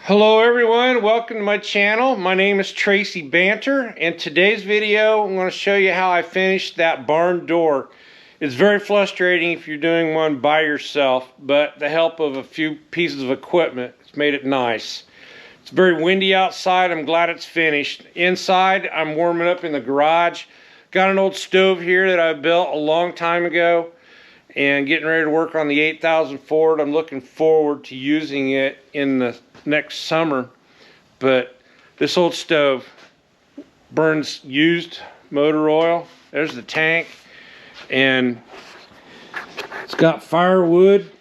Hello everyone, welcome to my channel. My name is Tracy Banter, and today's video I'm going to show you how I finished that barn door. It's very frustrating if you're doing one by yourself, but the help of a few pieces of equipment, it's made it nice. It's very windy outside. I'm glad it's finished. Inside, I'm warming up in the garage. Got an old stove here that I built a long time ago and getting ready to work on the 8000 Ford. I'm looking forward to using it in the next summer, but this old stove burns used motor oil. There's the tank, and it's got firewood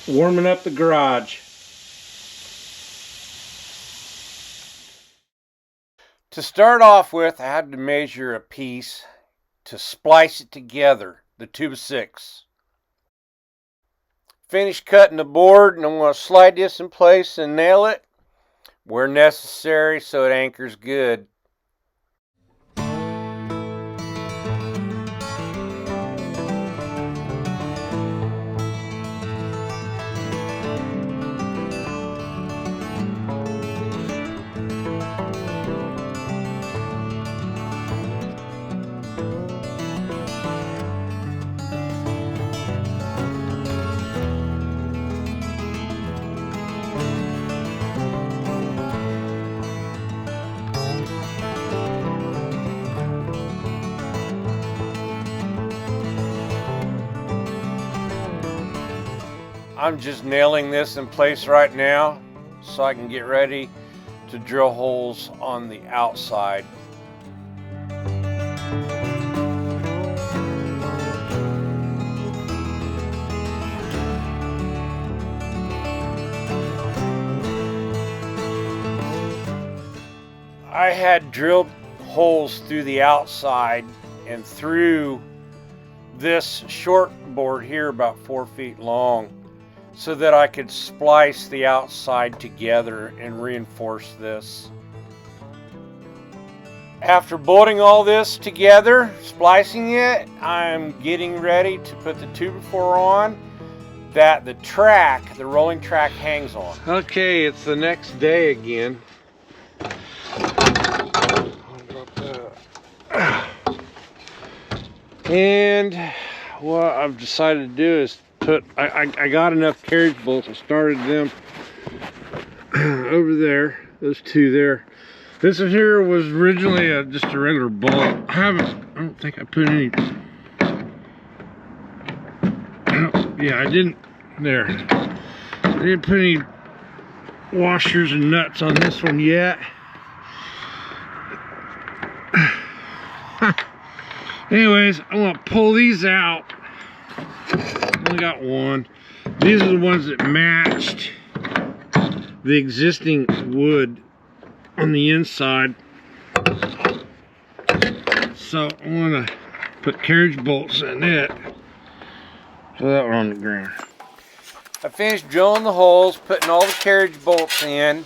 warming up the garage. To start off with, I had to measure a piece to splice it together, the 2x6. Finished cutting the board, and I'm going to slide this in place and nail it where necessary so it anchors good. I'm just nailing this in place right now so I can get ready to drill holes on the outside. I had drilled holes through the outside and through this short board here about 4 feet long, so that I could splice the outside together and reinforce this. After bolting all this together, splicing it, I'm getting ready to put the 2x4 on that the track, the rolling track, hangs on. Okay, it's the next day again. And what I've decided to do is I got enough carriage bolts. I started them over there, those two there. This one here was originally just a regular bolt. I don't think I put any. I didn't. There. I didn't put any washers and nuts on this one yet. Anyways, I'm gonna pull these out. Only got one. These are the ones that matched the existing wood on the inside. So I'm gonna put carriage bolts in it. So that one on the ground. I finished drilling the holes, putting all the carriage bolts in,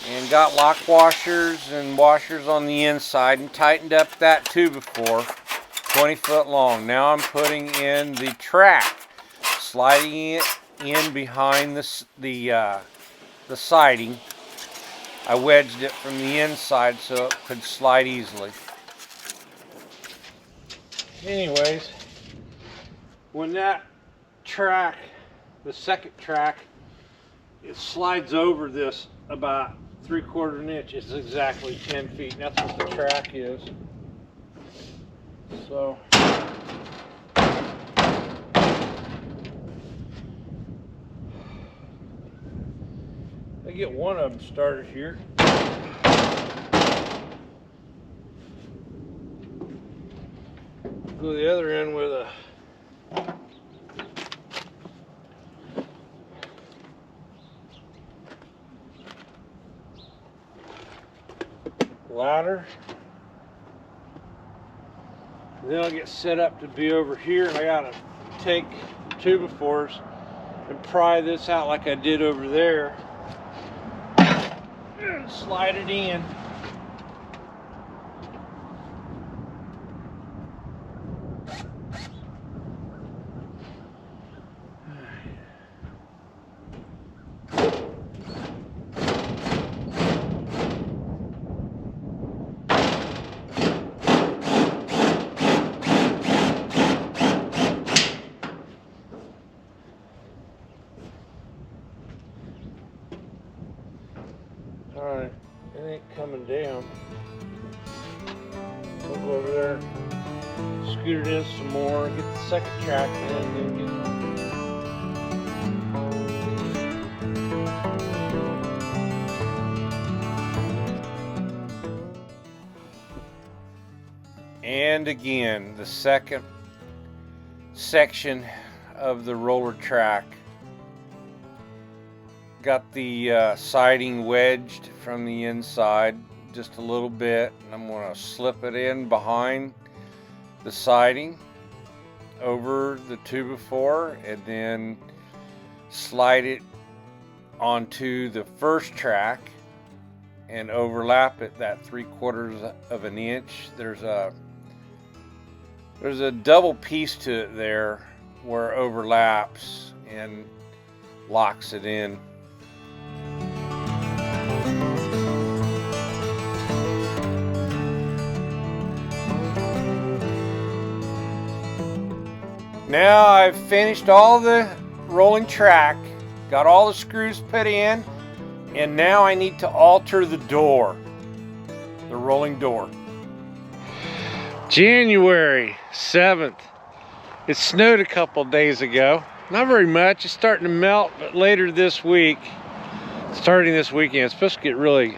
and got lock washers and washers on the inside, and tightened up that 2x4, 20 foot long. Now I'm putting in the track, sliding it in behind the siding. I wedged it from the inside so it could slide easily. Anyways, when that track, the second track, it slides over this about 3/4 inch, it's exactly 10 feet. And that's what the track is. So I get one of them started here. Go to the other end with a ladder. And then I'll get set up to be over here, and I gotta take 2x4s and pry this out like I did over there. And slide it in. Alright, it ain't coming down. We'll go over there, scoot it in some more, get the second track in, and then get. And again, the second section of the roller track. Got the siding wedged from the inside just a little bit, and I'm going to slip it in behind the siding over the 2x4 and then slide it onto the first track and overlap it that 3/4 of an inch. There's a double piece to it there where it overlaps and locks it in. Now I've finished all the rolling track, got all the screws put in, and now I need to alter the door, the rolling door. January 7th. It snowed a couple days ago. Not very much, it's starting to melt, but later this week, starting this weekend, it's supposed to get really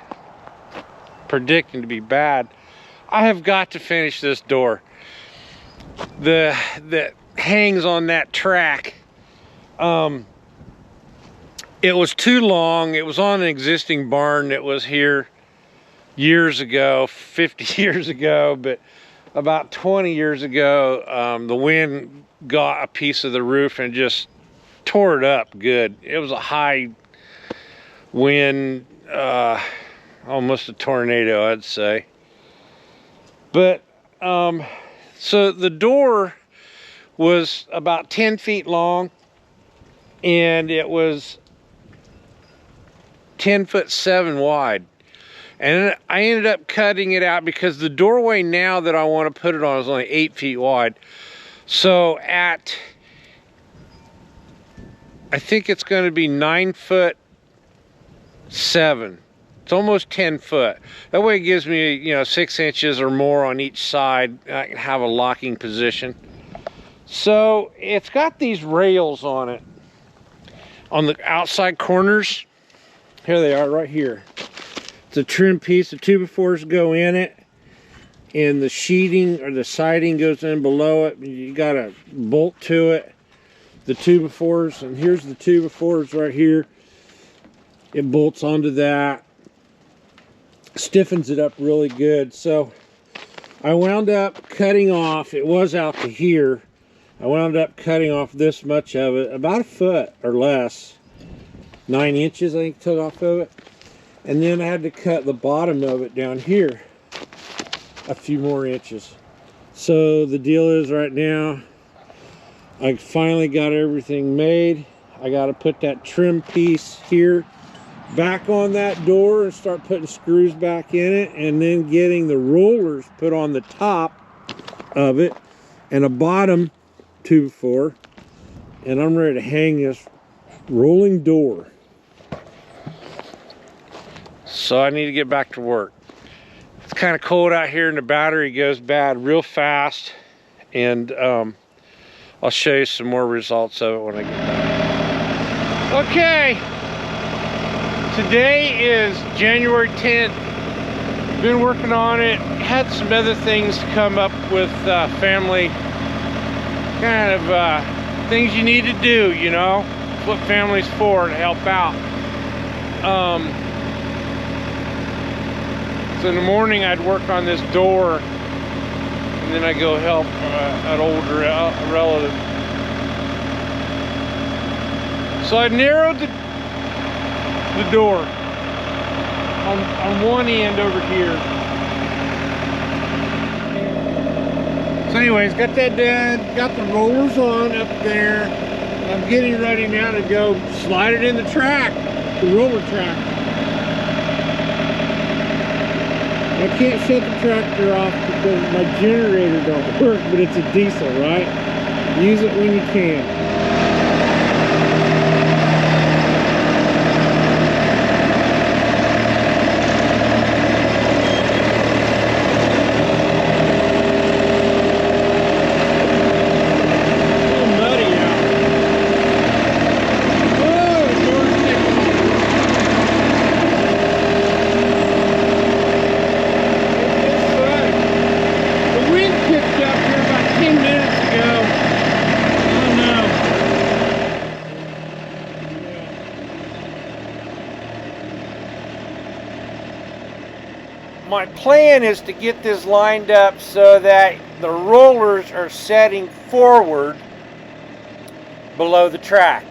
predicting to be bad. I have got to finish this door. The hangs on that track. It was too long. It was on an existing barn that was here years ago, 50 years ago, but about 20 years ago, the wind got a piece of the roof and just tore it up good. It was a high wind, almost a tornado, I'd say. But so the door was about 10 feet long, and it was 10'7" wide. And I ended up cutting it out because the doorway now that I want to put it on is only 8 feet wide. So I think it's going to be 9'7". It's almost 10 foot. That way it gives me, 6 inches or more on each side. I can have a locking position. So it's got these rails on it, on the outside corners. Here they are right here. It's a trim piece. The 2x4s go in it, and the sheeting or the siding goes in below it. You got a bolt to it. The 2x4s, and here's the 2x4s right here. It bolts onto that, stiffens it up really good. So I wound up cutting off, it was out to here. I wound up cutting off this much of it, about a foot or less. 9 inches I think took off of it. And then I had to cut the bottom of it down here a few more inches. So the deal is right now, I finally got everything made. I got to put that trim piece here back on that door and start putting screws back in it, and then getting the rollers put on the top of it and a bottom 2x4, and I'm ready to hang this rolling door. So I need to get back to work. It's kind of cold out here and the battery goes bad real fast, and I'll show you some more results of it when I get back. Okay, today is January 10th. Been working on it, had some other things to come up with, family kind of things you need to do, It's what family's for, to help out. So in the morning I'd work on this door, and then I'd go help an older relative. So I narrowed the door on one end over here. So anyways, got that done, got the rollers on up there. I'm getting ready now to go slide it in the track, the roller track. I can't shut the tractor off because my generator don't work, but it's a diesel, right? Use it when you can. my plan is to get this lined up so that the rollers are setting forward below the track.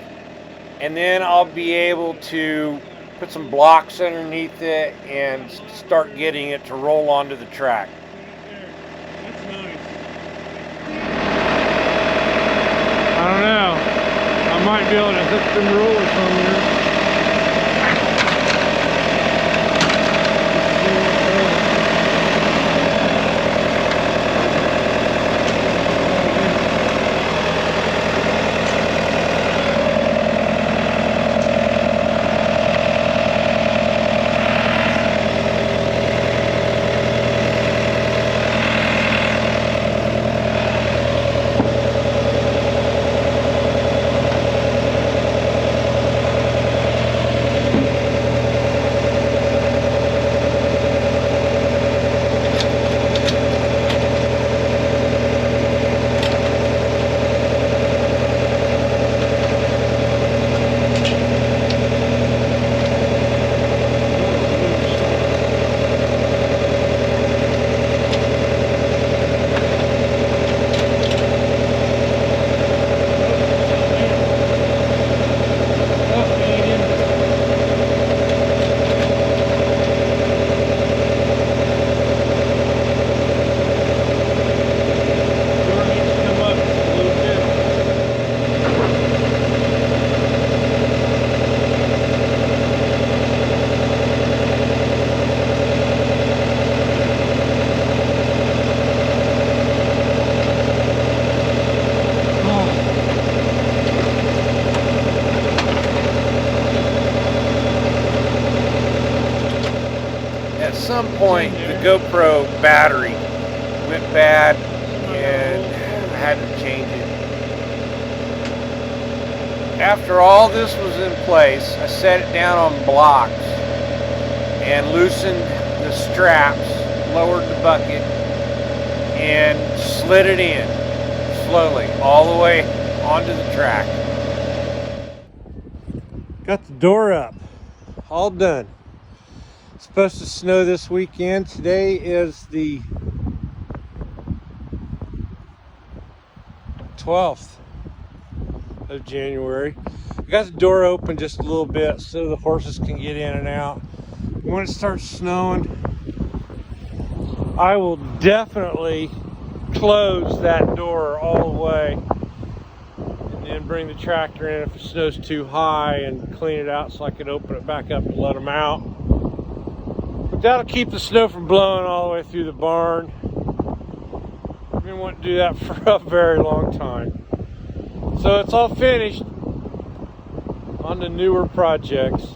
And then I'll be able to put some blocks underneath it and start getting it to roll onto the track. That's nice. I don't know. I might be able to hook them rollers on there. At some point, the GoPro battery went bad and I had to change it. After all this was in place, I set it down on blocks and loosened the straps, lowered the bucket, and slid it in slowly all the way onto the track. Got the door up, all done. It's supposed to snow this weekend. Today is the 12th of January. I got the door open just a little bit so the horses can get in and out. When it starts snowing, I will definitely close that door all the way and then bring the tractor in if it snows too high and clean it out so I can open it back up and let them out. But that'll keep the snow from blowing all the way through the barn. I've been wanting to do that for a very long time. So it's all finished on the newer projects.